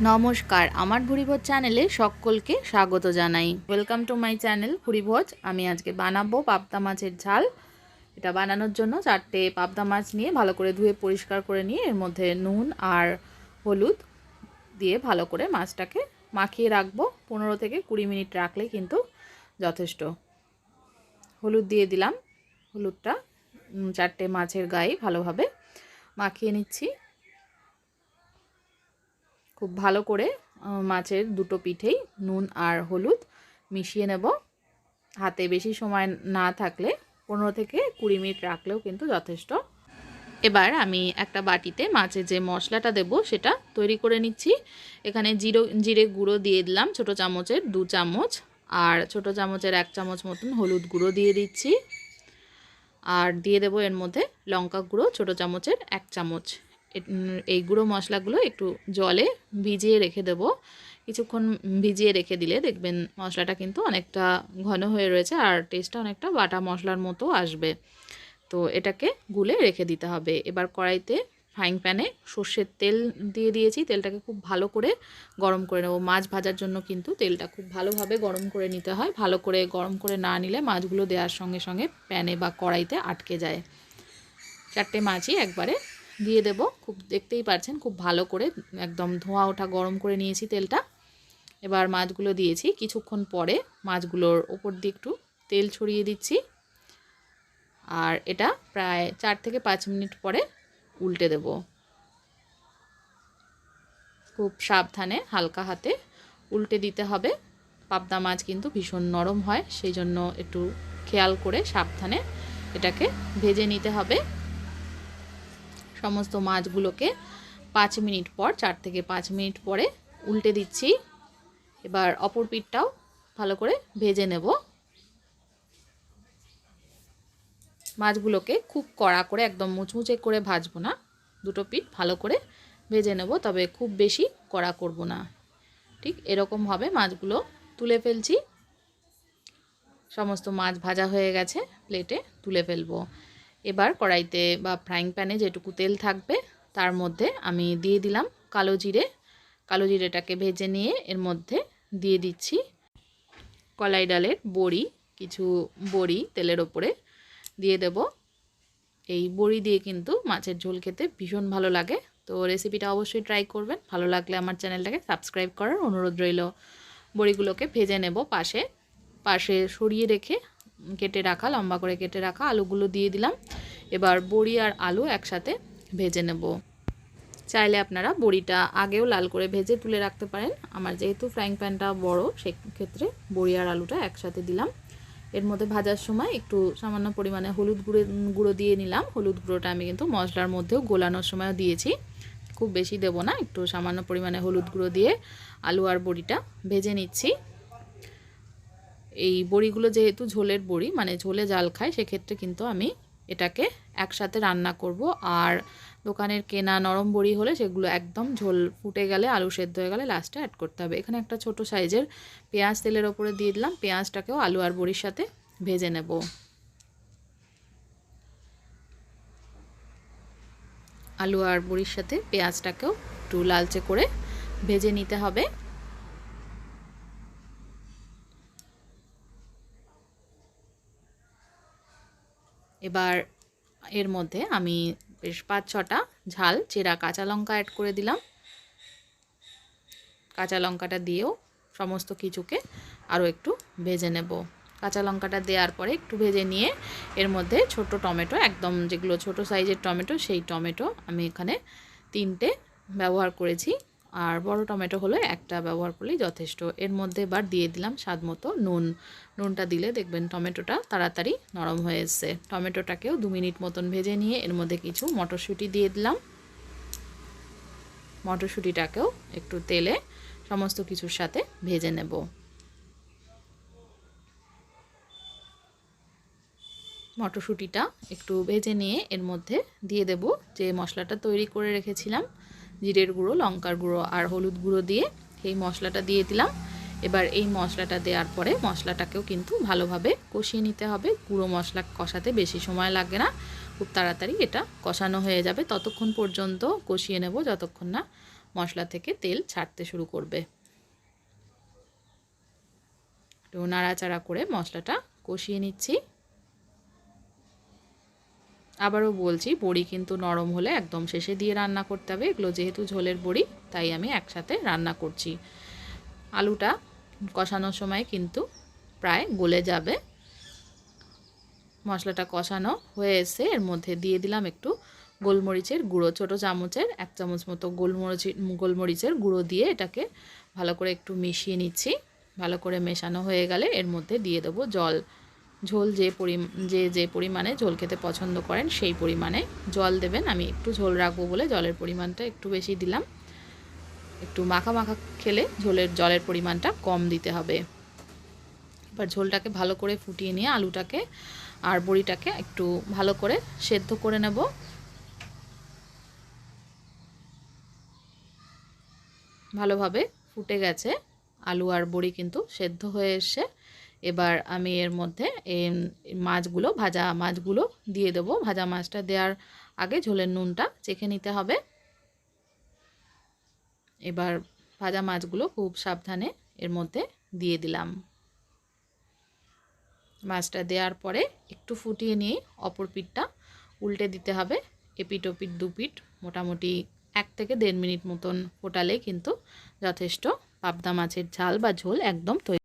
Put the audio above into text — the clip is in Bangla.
নমস্কার, আমার ভুরি ভোজ চ্যানেলে সকলকে স্বাগত জানাই। ওয়েলকাম টু মাই চ্যানেল ভুরি ভোজ। আমি আজকে বানাবো পাবদা মাছের ঝাল। এটা বানানোর জন্য 4টে পাবদা মাছ নিয়ে ভালো করে ধুয়ে পরিষ্কার করে নিয়ে এর মধ্যে নুন আর হলুদ দিয়ে ভালো করে মাছটাকে মাখিয়ে রাখবো। 15 থেকে 20 মিনিট রাখলে কিন্তু যথেষ্ট। হলুদ দিয়ে দিলাম। হলুদটা 4টে মাছের গায়ে ভালোভাবে মাখিয়ে নিচ্ছি। খুব ভালো করে মাছের দুটো পিঠেই নুন আর হলুদ মিশিয়ে নেব। হাতে বেশি সময় না থাকলে 15 থেকে 20 মিনিট রাখলেও কিন্তু যথেষ্ট। এবার আমি একটা বাটিতে মাছের যে মশলাটা দেব সেটা তৈরি করে নিচ্ছি। এখানে জিরে গুঁড়ো দিয়ে দিলাম ছোটো চামচের 2 চামচ, আর ছোটো চামচের 1 চামচ মতন হলুদ গুঁড়ো দিয়ে দিচ্ছি। আর দিয়ে দেব এর মধ্যে লঙ্কা গুঁড়ো ছোটো চামচের 1 চামচ। এই গুঁড়ো মশলাগুলো একটু জলে ভিজিয়ে রেখে দেব। কিছুক্ষণ ভিজিয়ে রেখে দিলে দেখবেন মশলাটা কিন্তু অনেকটা ঘন হয়ে রয়েছে আর টেস্টটা অনেকটা বাটা মশলার মতো আসবে। তো এটাকে গুলে রেখে দিতে হবে। এবার কড়াইতে ফ্রাইং প্যানে সর্ষের তেল দিয়ে দিয়েছি। তেলটাকে খুব ভালো করে গরম করে নেব। মাছ ভাজার জন্য কিন্তু তেলটা খুব ভালোভাবে গরম করে নিতে হয়। ভালো করে গরম করে না নিলে মাছগুলো দেওয়ার সঙ্গে সঙ্গে প্যানে বা কড়াইতে আটকে যায়। 4টে মাছই একবারে দিয়ে দেব। খুব দেখতেই পাচ্ছেন খুব ভালো করে একদম ধোঁয়া ওঠা গরম করে নিয়েছি তেলটা। এবার মাছগুলো দিয়েছি। কিছুক্ষণ পরে মাছগুলোর ওপর দিয়ে একটু তেল ছড়িয়ে দিচ্ছি। আর এটা প্রায় 4 থেকে 5 মিনিট পরে উল্টে দেব। খুব সাবধানে হালকা হাতে উল্টে দিতে হবে। পাবদা মাছ কিন্তু ভীষণ নরম হয়, সেই জন্য একটু খেয়াল করে সাবধানে এটাকে ভেজে নিতে হবে। সমস্ত মাছগুলোকে 5 মিনিট পর 4 থেকে 5 মিনিট পরে উল্টে দিচ্ছি। এবার অপর পিঠটাও ভালো করে ভেজে নেব। মাছগুলোকে খুব কড়া করে একদম মুচমুচে করে ভাজবো না, দুটো পিঠ ভালো করে ভেজে নেব, তবে খুব বেশি কড়া করব না। ঠিক এরকমভাবে মাছগুলো তুলে ফেলছি। সমস্ত মাছ ভাজা হয়ে গেছে, প্লেটে তুলে ফেলবো। এবার কড়াইতে বা ফ্রাইং প্যানে যেটুকু তেল থাকবে তার মধ্যে আমি দিয়ে দিলাম কালো জিরে। কালো জিরেটাকে ভেজে নিয়ে এর মধ্যে দিয়ে দিচ্ছি কলাই ডালের বড়ি। কিছু বড়ি তেলের ওপরে দিয়ে দেব। এই বড়ি দিয়ে কিন্তু মাছের ঝোল খেতে ভীষণ ভালো লাগে। তো রেসিপিটা অবশ্যই ট্রাই করবেন। ভালো লাগলে আমার চ্যানেলটাকে সাবস্ক্রাইব করার অনুরোধ রইল। বড়িগুলোকে ভেজে নেব। পাশে সরিয়ে রেখে কেটে রাখা, লম্বা করে কেটে রাখা আলুগুলো দিয়ে দিলাম। এবার বড়ি আর আলু একসাথে ভেজে নেব। চাইলে আপনারা বড়িটা আগেও লাল করে ভেজে তুলে রাখতে পারেন। আমার যেহেতু ফ্রাইং প্যানটা বড়, সেক্ষেত্রে বড়ি আর আলুটা একসাথে দিলাম। এর মধ্যে ভাজার সময় একটু সামান্য পরিমাণে হলুদ গুঁড়ো দিয়ে নিলাম। হলুদ গুঁড়োটা আমি কিন্তু মশলার মধ্যেও গোলানোর সময়ও দিয়েছি, খুব বেশি দেব না, একটু সামান্য পরিমাণে হলুদ গুঁড়ো দিয়ে আলু আর বড়িটা ভেজে নিচ্ছি। এই বড়িগুলো যেহেতু ঝোলের বড়ি, মানে ঝোলে জাল খায়, সেক্ষেত্রে কিন্তু আমি এটাকে একসাথে রান্না করব। আর দোকানের কেনা নরম বড়ি হলে সেগুলো একদম ঝোল ফুটে গেলে, আলু সেদ্ধ হয়ে গেলে লাস্টে অ্যাড করতে হবে। এখানে একটা ছোট সাইজের পেঁয়াজ তেলের ওপরে দিয়ে দিলাম। পেঁয়াজটাকেও আলু আর বড়ির সাথে ভেজে নেব। আলু আর বড়ির সাথে পেঁয়াজটাকেও একটু লালচে করে ভেজে নিতে হবে। এবার এর মধ্যে আমি বেশ 5-6টা ঝাল চেরা কাঁচা লঙ্কা অ্যাড করে দিলাম। কাঁচা লঙ্কাটা দিয়েও সমস্ত কিছুকে আরও একটু ভেজে নেব। কাঁচা লঙ্কাটা দেওয়ার পরে একটু ভেজে নিয়ে এর মধ্যে ছোট টমেটো, একদম যেগুলো ছোট সাইজের টমেটো, সেই টমেটো আমি এখানে 3টে ব্যবহার করেছি। আর বড় টমেটো হলে একটা ব্যবহার করলেই যথেষ্ট। এর মধ্যে এবার দিয়ে দিলাম স্বাদ মতো নুন। নুনটা দিলে দেখবেন টমেটোটা তাড়াতাড়ি নরম হয়ে এসছে। টমেটোটাকেও 2 মিনিট মতন ভেজে নিয়ে এর মধ্যে কিছু মটরশুঁটি দিয়ে দিলাম। মটরশুঁটিটাকেও একটু তেলে সমস্ত কিছুর সাথে ভেজে নেব। মটরশুঁটিটা একটু ভেজে নিয়ে এর মধ্যে দিয়ে দেব যে মশলাটা তৈরি করে রেখেছিলাম, জিরের গুঁড়ো, লঙ্কার গুঁড়ো আর হলুদ গুঁড়ো দিয়ে এই মশলাটা দিয়ে দিলাম। এবার এই মশলাটা দেওয়ার পরে মশলাটাকেও কিন্তু ভালোভাবে কষিয়ে নিতে হবে। গুঁড়ো মশলা কষাতে বেশি সময় লাগে না, খুব তাড়াতাড়ি এটা কষানো হয়ে যাবে। ততক্ষণ পর্যন্ত কষিয়ে নেব যতক্ষণ না মশলা থেকে তেল ছাড়তে শুরু করবে। একটু নাড়াচাড়া করে মশলাটা কষিয়ে নিচ্ছি। আবারও বলছি, বড়ি কিন্তু নরম হলে একদম শেষে দিয়ে রান্না করতে হবে। এগুলো যেহেতু ঝোলের বড়ি, তাই আমি একসাথে রান্না করছি। আলুটা কষানোর সময় কিন্তু প্রায় গলে যাবে। মশলাটা কষানো হয়ে এসে এর মধ্যে দিয়ে দিলাম একটু গোলমরিচের গুঁড়ো, ছোটো চামচের 1 চামচ মতো গোলমরিচের গুঁড়ো দিয়ে এটাকে ভালো করে একটু মিশিয়ে নিচ্ছি। ভালো করে মেশানো হয়ে গেলে এর মধ্যে দিয়ে দেবো জল। ঝোল যে পরিমাণে ঝোল খেতে পছন্দ করেন সেই পরিমাণে জল দেবেন। আমি একটু ঝোল রাখবো বলে জলের পরিমাণটা একটু বেশি দিলাম। একটু মাখা মাখা খেলে জলের পরিমাণটা কম দিতে হবে। এবার ঝোলটাকে ভালো করে ফুটিয়ে নিয়ে আলুটাকে আর বড়িটাকে একটু ভালো করে সেদ্ধ করে নেব। ভালোভাবে ফুটে গেছে, আলু আর বড়ি কিন্তু সেদ্ধ হয়ে এসে। এবার আমি এর মধ্যে মাছগুলো, ভাজা মাছগুলো দিয়ে দেবো। ভাজা মাছটা দেওয়ার আগে ঝোলের নুনটা চেখে নিতে হবে। এবার ভাজা মাছগুলো খুব সাবধানে এর মধ্যে দিয়ে দিলাম। মাছটা দেওয়ার পরে একটু ফুটিয়ে নিয়ে অপর পিঠটা উল্টে দিতে হবে। এপিঠ ওপিঠ দুপিঠ মোটামুটি 1 থেকে 1.5 মিনিট মতন ফোটালেই কিন্তু যথেষ্ট পাবদা মাছের ঝাল বা ঝোল একদম তৈরি।